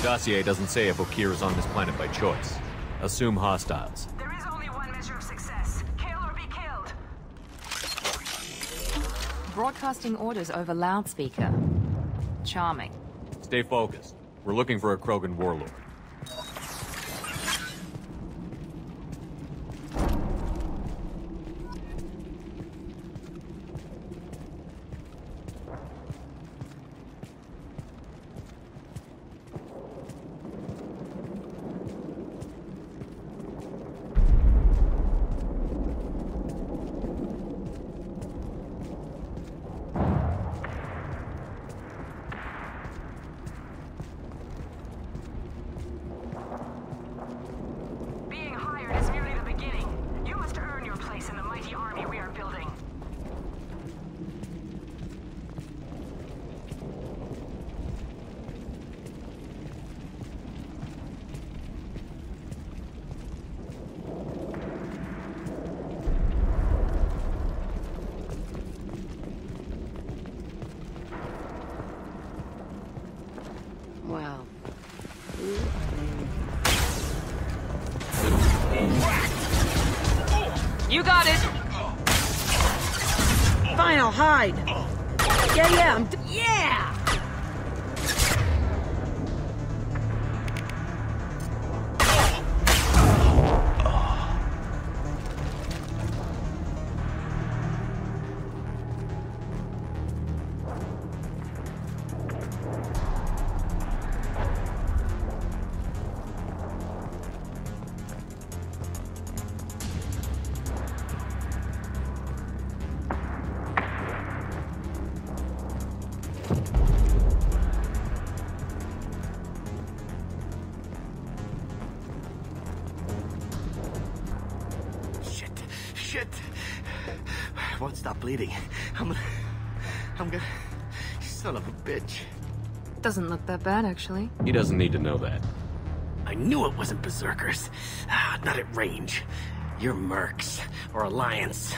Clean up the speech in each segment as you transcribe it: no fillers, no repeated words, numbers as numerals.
The dossier doesn't say if Okeer is on this planet by choice. Assume hostiles. There is only one measure of success. Kill or be killed. Broadcasting orders over loudspeaker. Charming. Stay focused. We're looking for a Krogan warlord. Well, you got it. Fine, I'll hide. Yeah, yeah. Shit. Won't stop bleeding. I'm gonna... Son of a bitch. Doesn't look that bad, actually. He doesn't need to know that. I knew it wasn't Berserkers. Not at range. You're Mercs. Or Alliance.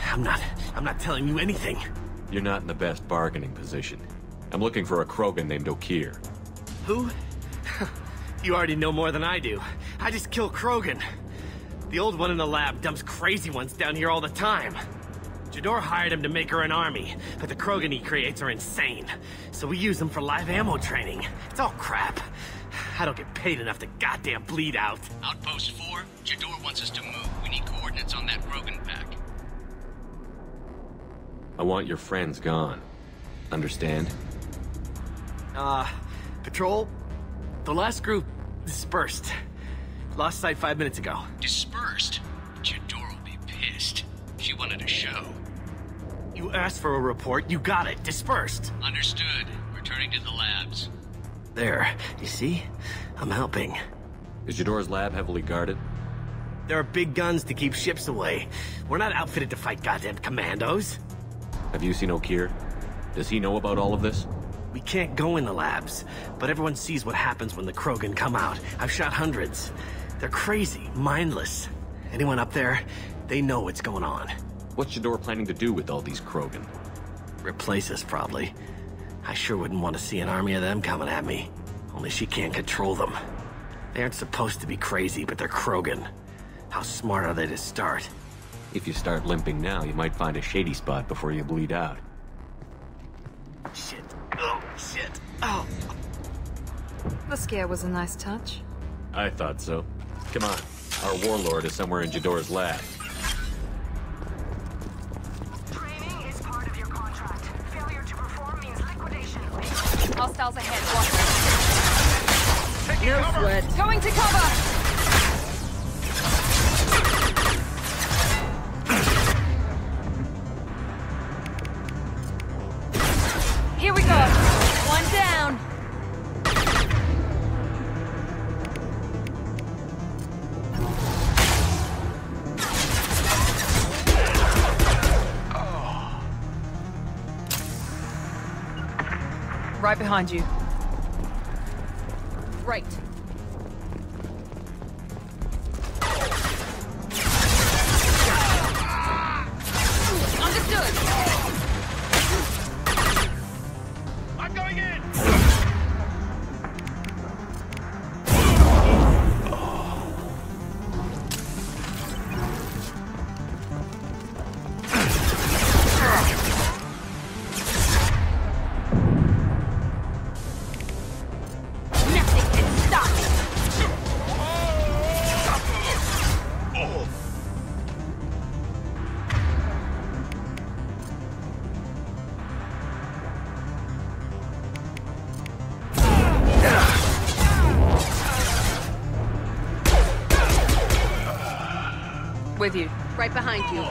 I'm not telling you anything. You're not in the best bargaining position. I'm looking for a Krogan named Okeer. Who? You already know more than I do. I just kill Krogan. The old one in the lab dumps crazy ones down here all the time. Jador hired him to make her an army, but the Krogan he creates are insane. So we use them for live ammo training. It's all crap. I don't get paid enough to goddamn bleed out. Outpost 4, Jador wants us to move. We need coordinates on that Krogan pack. I want your friends gone. Understand? Patrol? The last group dispersed. Lost sight 5 minutes ago. Dispersed? Jador will be pissed. She wanted a show. You asked for a report, you got it. Dispersed. Understood. Returning to the labs. There. You see? I'm helping. Is Jador's lab heavily guarded? There are big guns to keep ships away. We're not outfitted to fight goddamn commandos. Have you seen Okeer? Does he know about all of this? We can't go in the labs, but everyone sees what happens when the Krogan come out. I've shot hundreds. They're crazy, mindless. Anyone up there, they know what's going on. What's Jador planning to do with all these Krogan? Replace us, probably. I sure wouldn't want to see an army of them coming at me. Only she can't control them. They aren't supposed to be crazy, but they're Krogan. How smart are they to start? If you start limping now, you might find a shady spot before you bleed out. Shit. Oh, shit. Oh. The scare was a nice touch. I thought so. Come on. Our warlord is somewhere in Jador's lab. Training is part of your contract. Failure to perform means liquidation. Hostiles ahead. Watch. No sweat. Going to cover! Here we go. One down. Right behind you. Right. Understood. I'm going in! with you. Right behind you.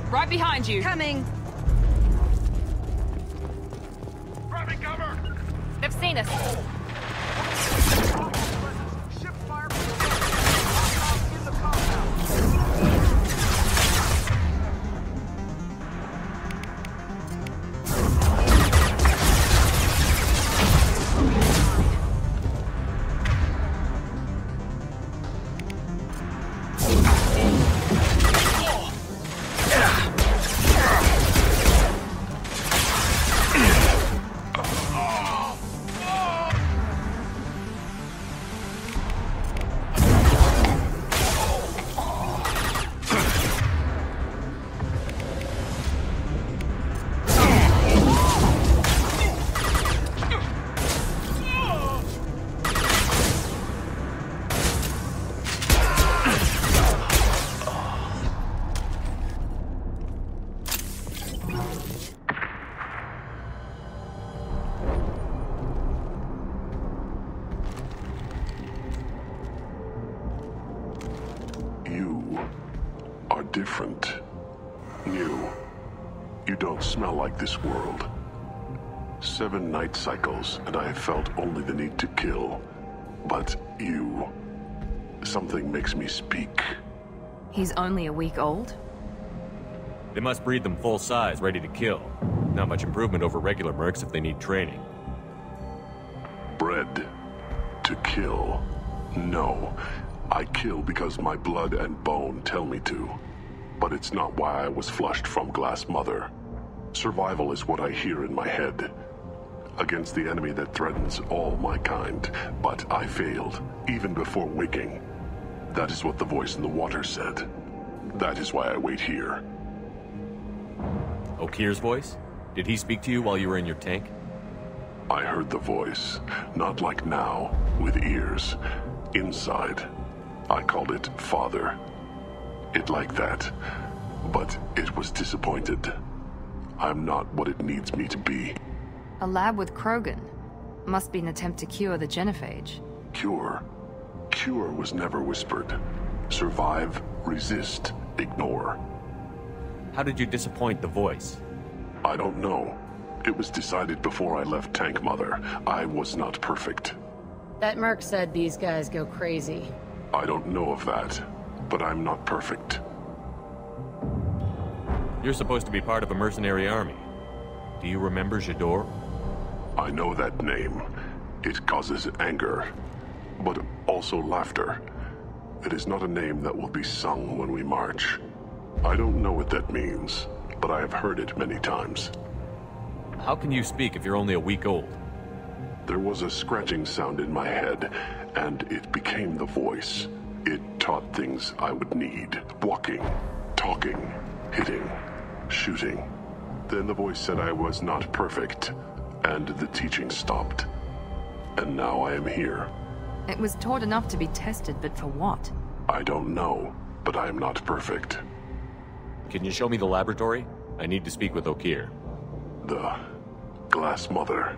Right behind you. Coming. Grabbing cover! They've seen us. Ship fire in the compound. Different. New. You don't smell like this world. 7 night cycles, and I have felt only the need to kill. But you... something makes me speak. He's only a week old? They must breed them full size, ready to kill. Not much improvement over regular mercs if they need training. Bred to kill. No. I kill because my blood and bone tell me to. But it's not why I was flushed from Glass Mother. Survival is what I hear in my head. Against the enemy that threatens all my kind. But I failed, even before waking. That is what the voice in the water said. That is why I wait here. Okir's voice? Did he speak to you while you were in your tank? I heard the voice. Not like now, with ears. Inside. I called it Father. It like that, but it was disappointed. I'm not what it needs me to be. A lab with Krogan. Must be an attempt to cure the genophage. Cure? Cure was never whispered. Survive, resist, ignore. How did you disappoint the voice? I don't know. It was decided before I left Tank Mother. I was not perfect. That merc said these guys go crazy. I don't know of that. But I'm not perfect. You're supposed to be part of a mercenary army. Do you remember Jador? I know that name. It causes anger, but also laughter. It is not a name that will be sung when we march. I don't know what that means, but I have heard it many times. How can you speak if you're only a week old? There was a scratching sound in my head, and it became the voice. It taught things I would need. Walking, talking, hitting, shooting. Then the voice said I was not perfect, and the teaching stopped. And now I am here. It was taught enough to be tested, but for what? I don't know, but I am not perfect. Can you show me the laboratory? I need to speak with Okir. The Glass Mother.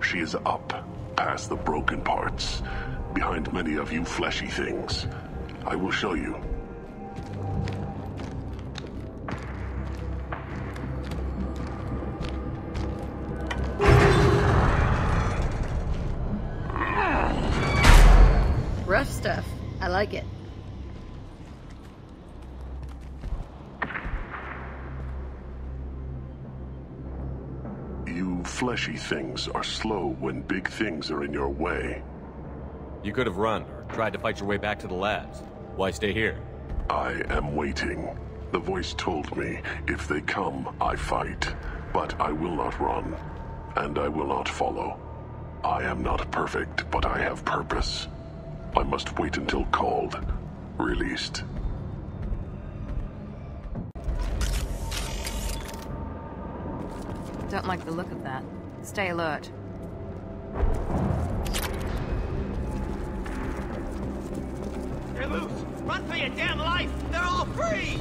She is up, past the broken parts. Behind many of you fleshy things. I will show you. Rough stuff. I like it. Fleshy things are slow when big things are in your way. You could have run or tried to fight your way back to the labs. Why stay here? I am waiting. The voice told me, if they come, I fight. But I will not run, and I will not follow. I am not perfect, but I have purpose. I must wait until called, released. Don't like the look of that. Stay alert. You're loose! Run for your damn life! They're all free!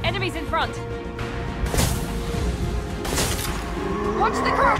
Enemies in front! Watch the car!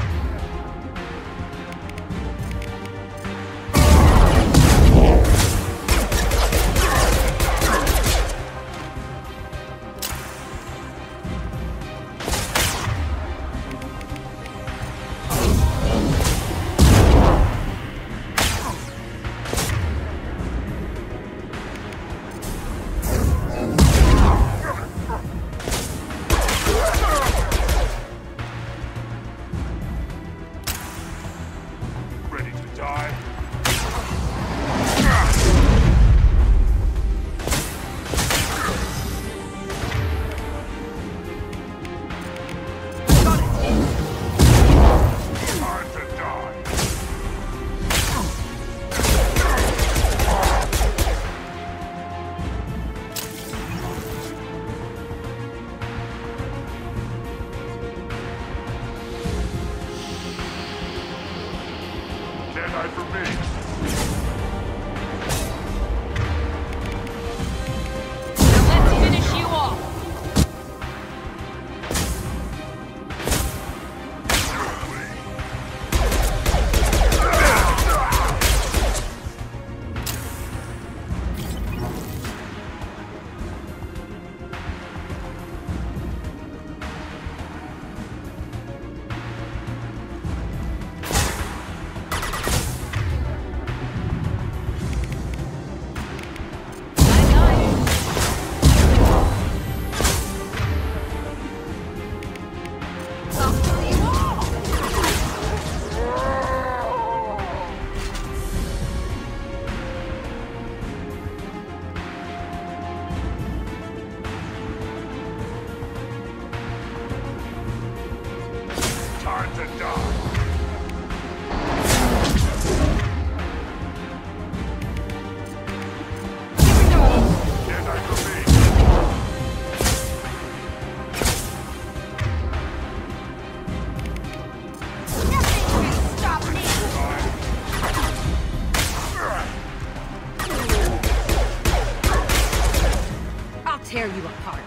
Tear you apart.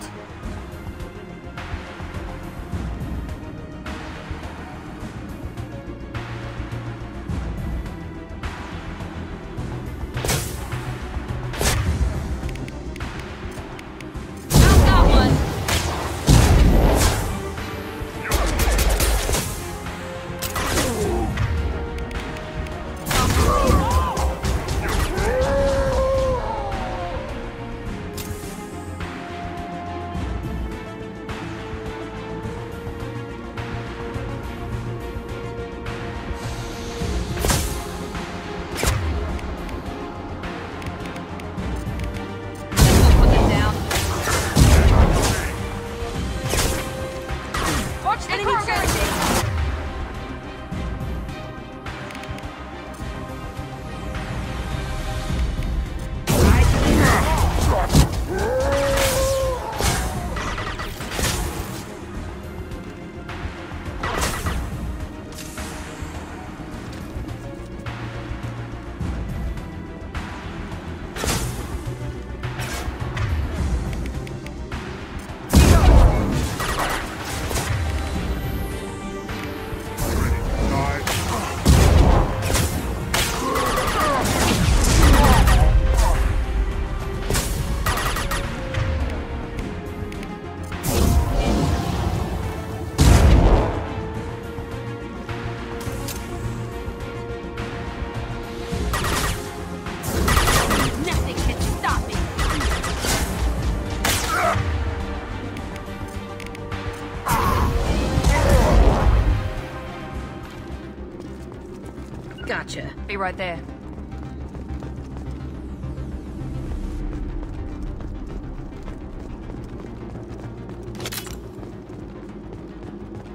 right there.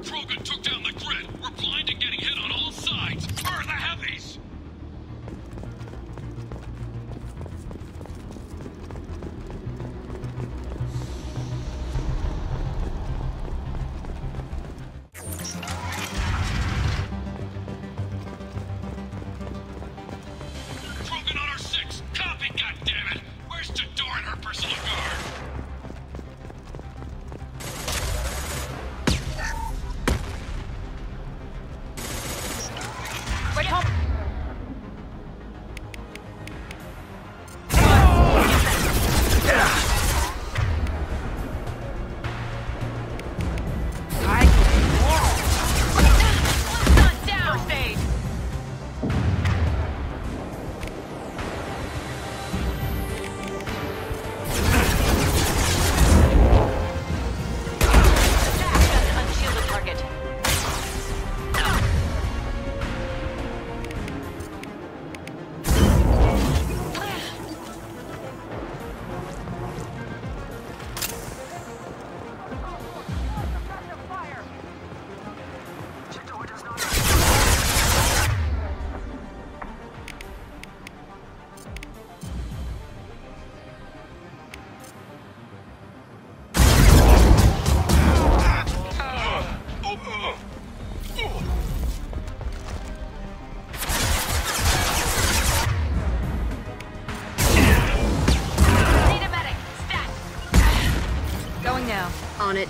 Krogan took down the grid. We're blind and getting hit on all sides. Where are the heavies? Krogan on our 6. Copy, goddammit. Where's Jador and her personal guard? Wait, hold. Going now. On it.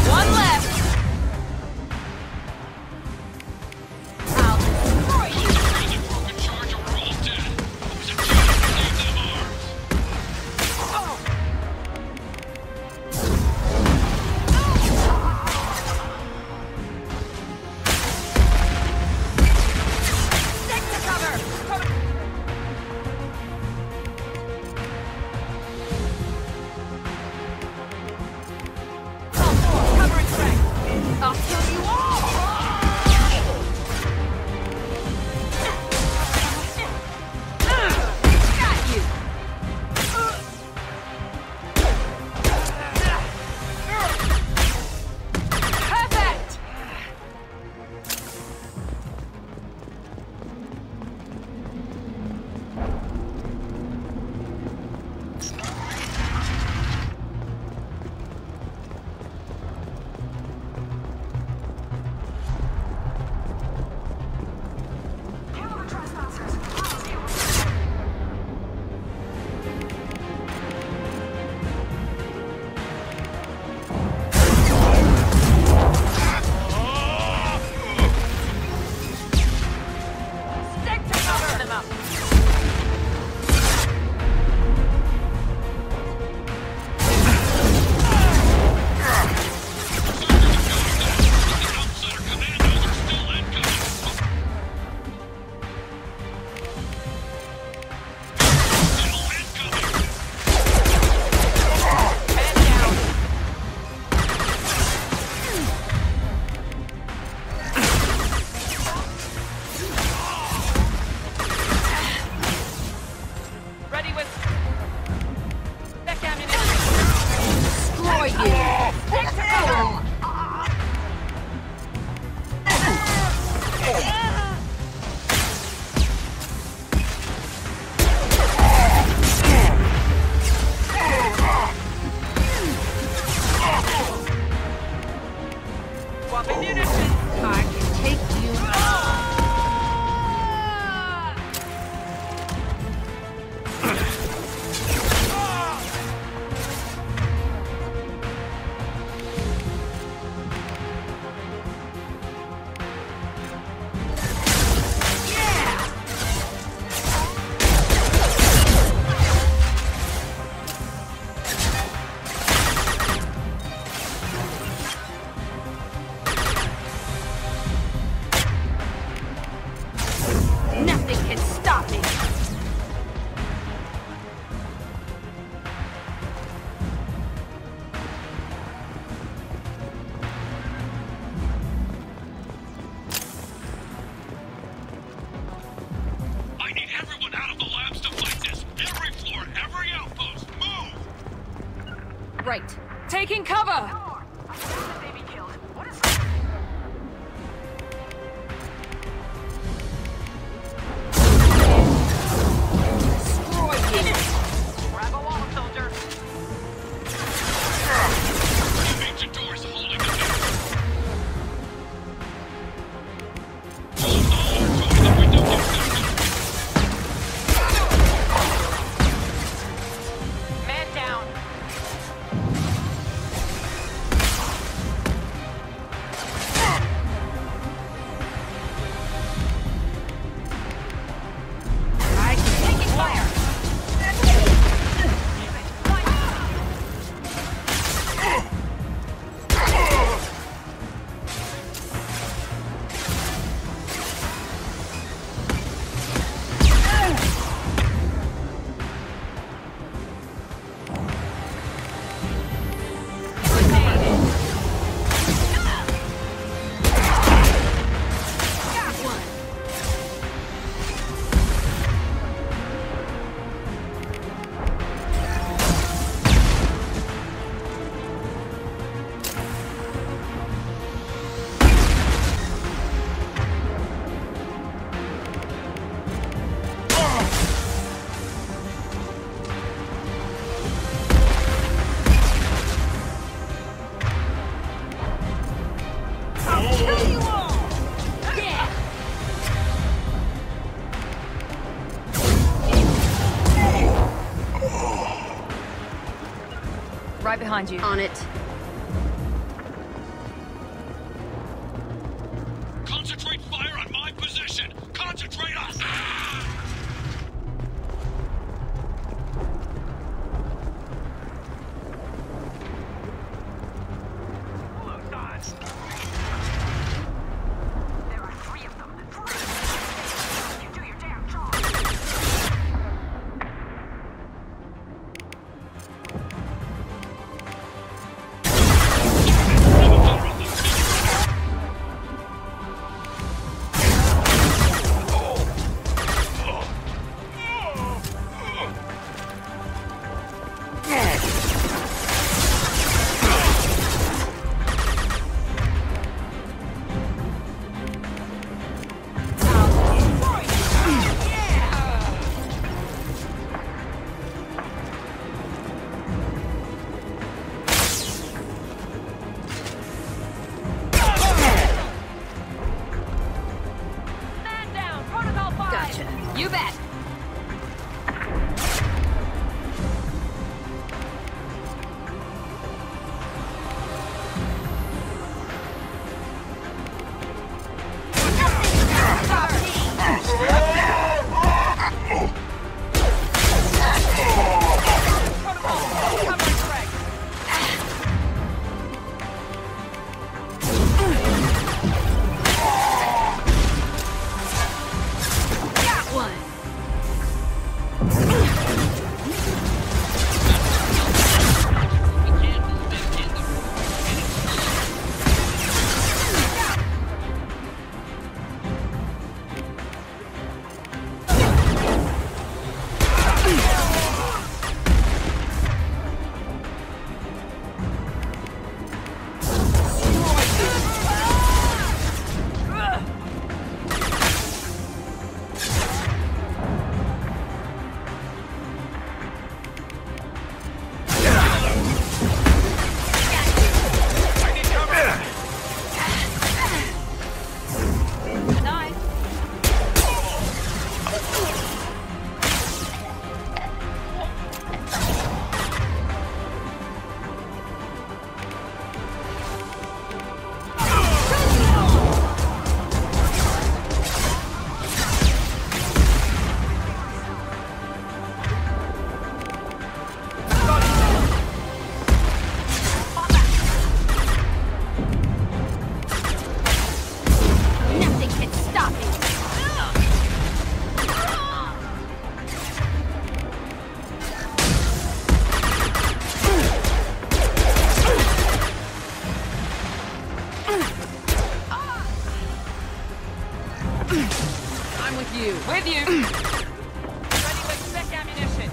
One left. I'll destroy you. There's a Krogan charge or we're all dead. There's a chance to save them arms. Stick to cover. Right. Taking cover! Baby killed. What is grab a wall, soldier. Jador's holding the Man down. Taking fire. Right behind you. On it. Concentrate fire on my position! Concentrate us! There are 3 of them. 3. You do your damn job. Man down. Protocol 5. Gotcha. You bet. With you. Ready with spec ammunition.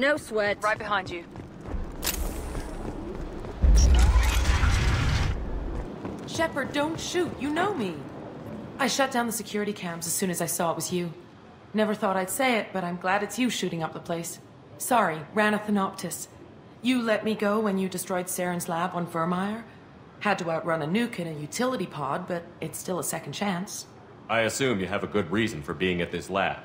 No sweat. Right behind you. Shepard, don't shoot. You know me. I shut down the security cams as soon as I saw it was you. Never thought I'd say it, but I'm glad it's you shooting up the place. Sorry, Ranathanoptis. You let me go when you destroyed Saren's lab on Vermeer. Had to outrun a nuke in a utility pod, but it's still a second chance. I assume you have a good reason for being at this lab.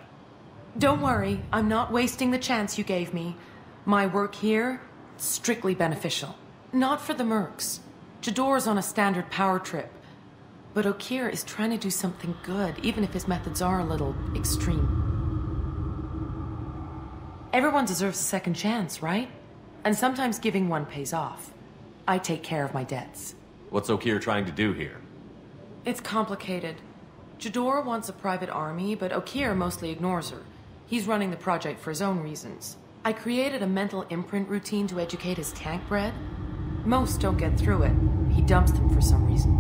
Don't worry, I'm not wasting the chance you gave me. My work here, strictly beneficial. Not for the mercs. Jador's on a standard power trip. But Okir is trying to do something good, even if his methods are a little extreme. Everyone deserves a second chance, right? And sometimes giving one pays off. I take care of my debts. What's Okir trying to do here? It's complicated. Jador wants a private army, but Okir mostly ignores her. He's running the project for his own reasons. I created a mental imprint routine to educate his tank bred. Most don't get through it. He dumps them for some reason.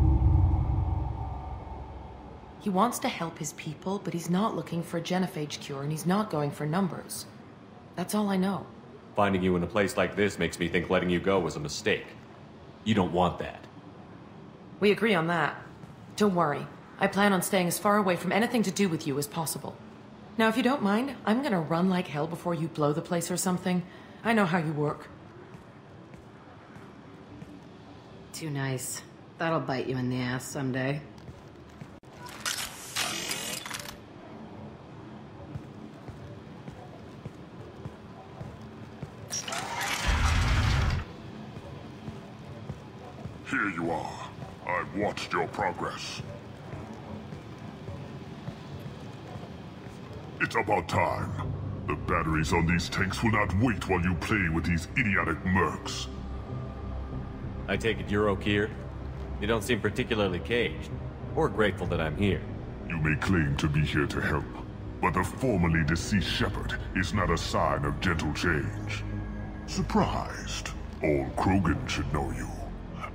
He wants to help his people, but he's not looking for a genophage cure, and he's not going for numbers. That's all I know. Finding you in a place like this makes me think letting you go was a mistake. You don't want that. We agree on that. Don't worry. I plan on staying as far away from anything to do with you as possible. Now, if you don't mind, I'm gonna run like hell before you blow the place or something. I know how you work. Too nice. That'll bite you in the ass someday. Here you are. I've watched your progress. It's about time. The batteries on these tanks will not wait while you play with these idiotic mercs. I take it you're Okir? You don't seem particularly caged, or grateful that I'm here. You may claim to be here to help, but the formerly deceased Shepard is not a sign of gentle change. Surprised? All Krogan should know you.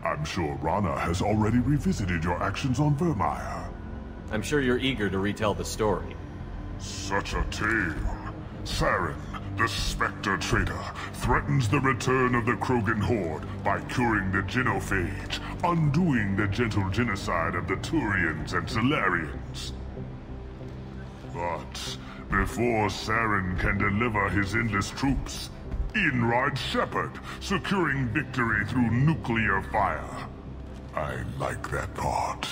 I'm sure Rana has already revisited your actions on Vermeer. I'm sure you're eager to retell the story. Such a tale. Saren, the Spectre traitor, threatens the return of the Krogan horde by curing the genophage, undoing the gentle genocide of the Turians and Solarians. But before Saren can deliver his endless troops, in rides Shepard, securing victory through nuclear fire. I like that part.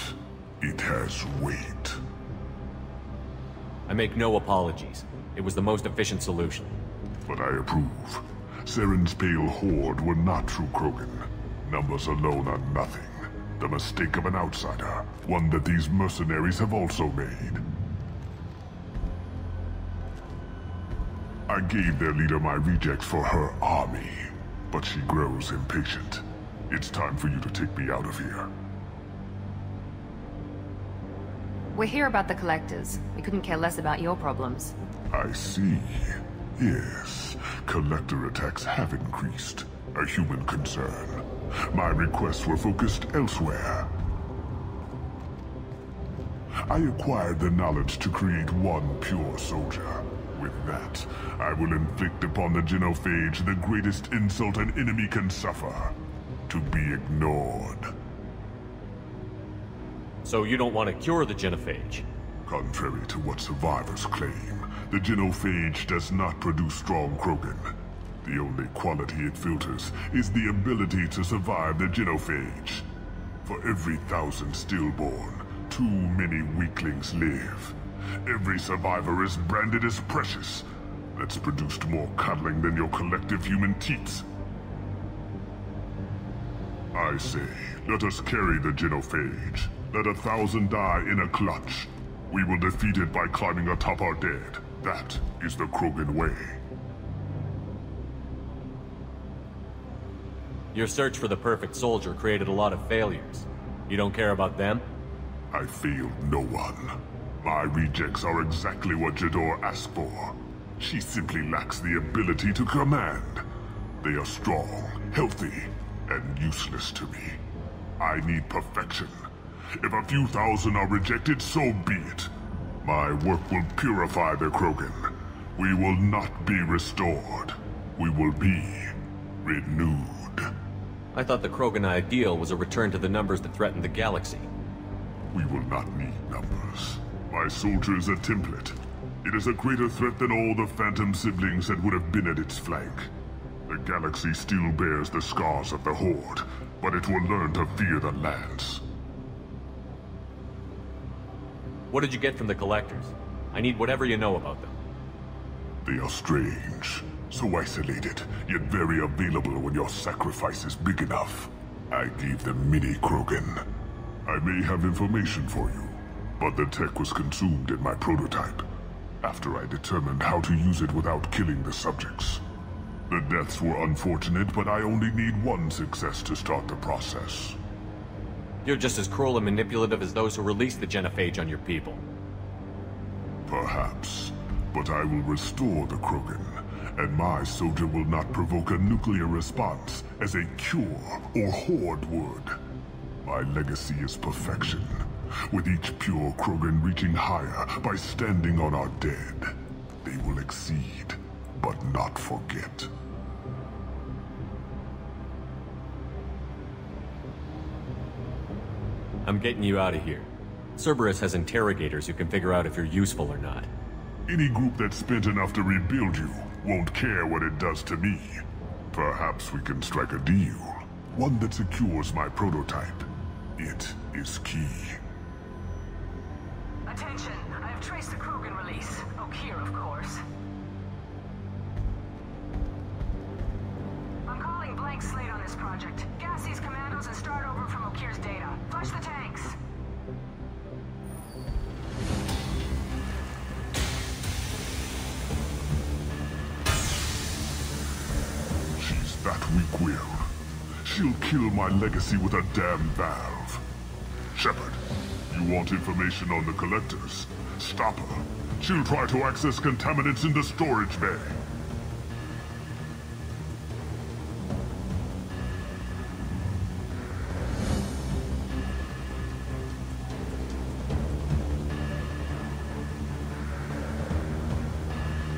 It has weight. I make no apologies. It was the most efficient solution. But I approve. Saren's pale horde were not true Krogan. Numbers alone are nothing. The mistake of an outsider. One that these mercenaries have also made. I gave their leader my rejects for her army, but she grows impatient. It's time for you to take me out of here. We're here about the collectors. We couldn't care less about your problems. I see. Yes, collector attacks have increased. A human concern. My requests were focused elsewhere. I acquired the knowledge to create one pure soldier. With that, I will inflict upon the genophage the greatest insult an enemy can suffer. To be ignored. So you don't want to cure the genophage? Contrary to what survivors claim, the genophage does not produce strong Krogan. The only quality it filters is the ability to survive the genophage. For every 1,000 stillborn, too many weaklings live. Every survivor is branded as precious. That's produced more cuddling than your collective human teats. I say, let us carry the genophage. Let 1,000 die in a clutch. We will defeat it by climbing atop our dead. That is the Krogan way. Your search for the perfect soldier created a lot of failures. You don't care about them? I failed no one. My rejects are exactly what Jador asked for. She simply lacks the ability to command. They are strong, healthy, and useless to me. I need perfection. If a few thousand are rejected, so be it. My work will purify the Krogan. We will not be restored. we will be renewed. I thought the Krogan ideal was a return to the numbers that threatened the galaxy. We will not need numbers. My soldier is a template. It is a greater threat than all the Phantom siblings that would have been at its flank. The galaxy still bears the scars of the Horde, but it will learn to fear the Lance. What did you get from the Collectors? I need whatever you know about them. They are strange, so isolated, yet very available when your sacrifice is big enough. I gave them mini Krogan. I may have information for you, but the tech was consumed in my prototype, after I determined how to use it without killing the subjects. The deaths were unfortunate, but I only need one success to start the process. You're just as cruel and manipulative as those who released the genophage on your people. Perhaps, but I will restore the Krogan, and my soldier will not provoke a nuclear response as a cure or Horde would. My legacy is perfection, with each pure Krogan reaching higher by standing on our dead. They will exceed, but not forget. I'm getting you out of here. Cerberus has interrogators who can figure out if you're useful or not. Any group that's spent enough to rebuild you won't care what it does to me. Perhaps we can strike a deal. One that secures my prototype. It is key. Attention, I have traced the Krogan release. Okeer, of course. I'm calling blank slate on this project. Gas these commandos and start over from Okeer's data. Flush the tanks. She's that weak-willed. She'll kill my legacy with a damn valve. Shepard, you want information on the Collectors? Stop her. She'll try to access contaminants in the storage bay.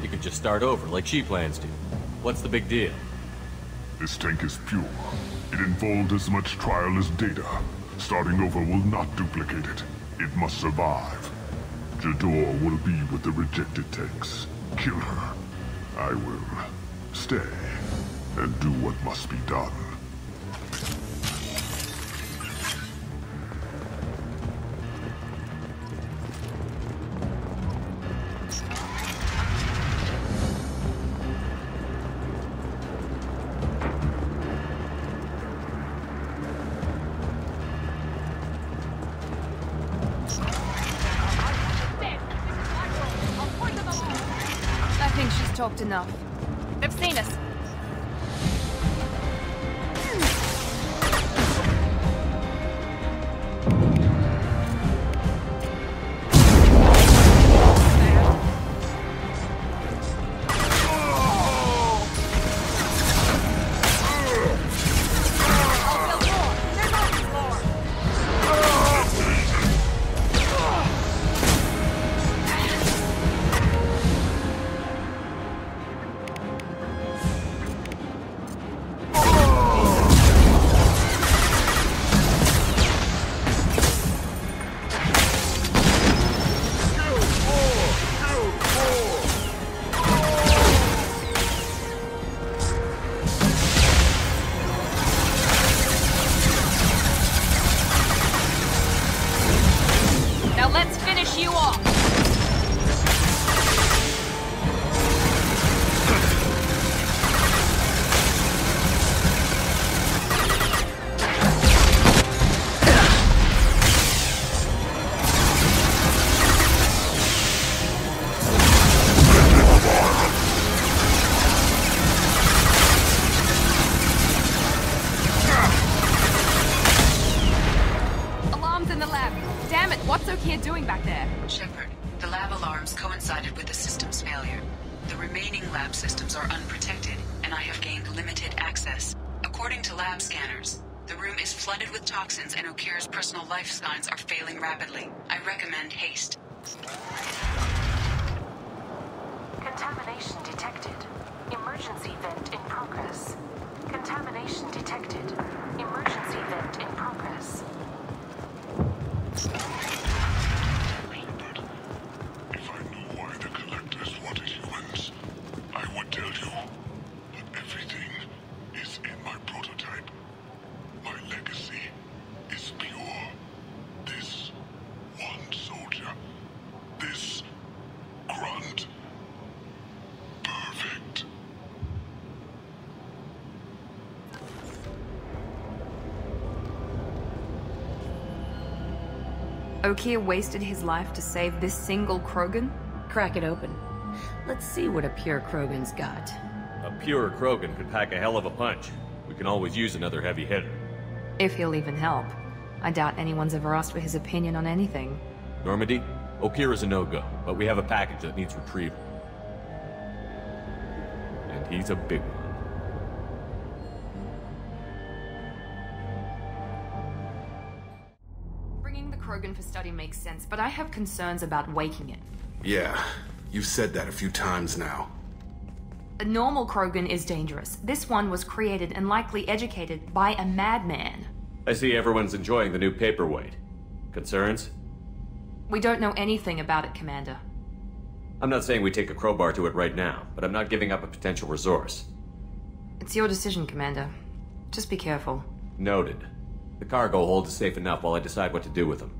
You could just start over like she plans to. What's the big deal? This tank is pure. It involved as much trial as data. Starting over will not duplicate it. It must survive. Jador will be with the rejected tanks. Kill her. I will stay and do what must be done. I think she's talked enough. They've seen us. Doing back there? Shepard, the lab alarms coincided with the system's failure. The remaining lab systems are unprotected, and I have gained limited access. According to lab scanners, the room is flooded with toxins and Okeer's personal life signs are failing rapidly. I recommend haste. Contamination detected. Emergency vent in progress. Contamination detected. Emergency vent in progress. Shepard, if I knew why the collectors wanted humans, I would tell you. But everything is in my prototype. My legacy is pure. This one soldier. This grunt. Perfect. Okier wasted his life to save this single Krogan? Crack it open. Let's see what a pure Krogan's got. A pure Krogan could pack a hell of a punch. We can always use another heavy hitter. If he'll even help. I doubt anyone's ever asked for his opinion on anything. Normandy, Okier is a no-go, but we have a package that needs retrieval. And he's a big one. Bringing the Krogan for study makes sense, but I have concerns about waking it. Yeah, you've said that a few times now. A normal Krogan is dangerous. This one was created and likely educated by a madman. I see everyone's enjoying the new paperweight. Concerns? We don't know anything about it, Commander. I'm not saying we take a crowbar to it right now, but I'm not giving up a potential resource. It's your decision, Commander. Just be careful. Noted. The cargo hold is safe enough while I decide what to do with them.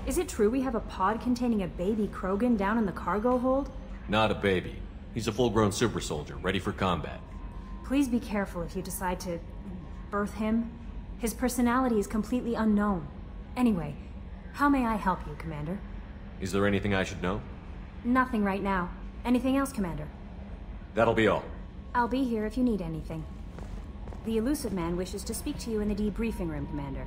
Is it true we have a pod containing a baby Krogan down in the cargo hold? Not a baby. He's a full-grown super soldier, ready for combat. Please be careful if you decide to birth him. His personality is completely unknown. Anyway, how may I help you, Commander? Is there anything I should know? Nothing right now. Anything else, Commander? That'll be all. I'll be here if you need anything. The elusive man wishes to speak to you in the debriefing room, Commander.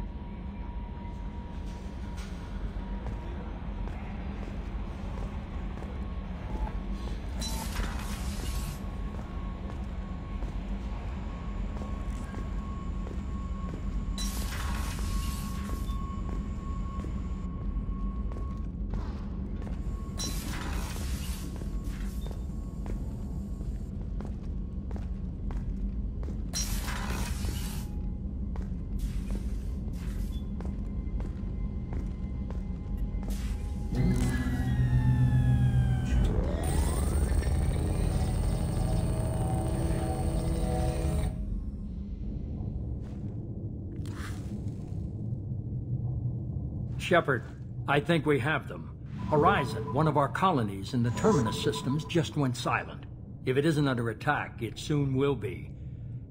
Shepard, I think we have them. Horizon, one of our colonies in the Terminus systems, just went silent. If it isn't under attack, it soon will be.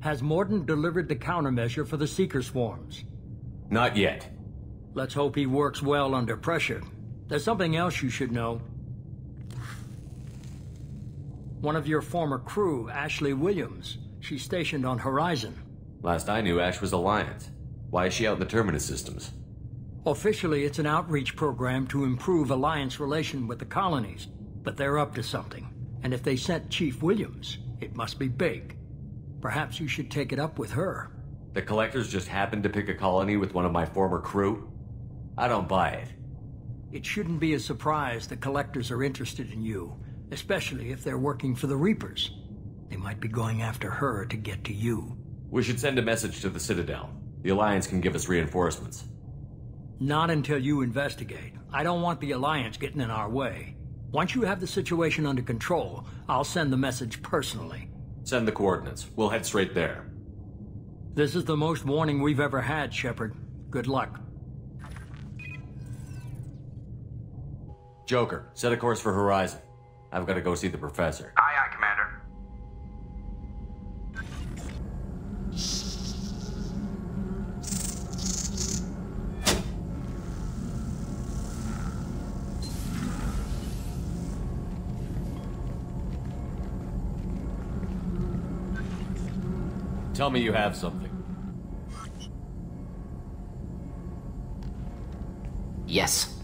Has Mordin delivered the countermeasure for the Seeker swarms? Not yet. Let's hope he works well under pressure. There's something else you should know. One of your former crew, Ashley Williams, she's stationed on Horizon. Last I knew, Ash was Alliance. Why is she out in the Terminus systems? Officially, it's an outreach program to improve Alliance relation with the colonies, but they're up to something. And if they sent Chief Williams, it must be big. Perhaps you should take it up with her. The Collectors just happened to pick a colony with one of my former crew? I don't buy it. It shouldn't be a surprise the Collectors are interested in you, especially if they're working for the Reapers. They might be going after her to get to you. We should send a message to the Citadel. The Alliance can give us reinforcements. Not until you investigate. I don't want the Alliance getting in our way. Once you have the situation under control, I'll send the message personally. Send the coordinates. We'll head straight there. This is the most warning we've ever had, Shepard. Good luck. Joker, set a course for Horizon. I've got to go see the Professor. Aye, aye, Commander. Tell me you have something. Yes.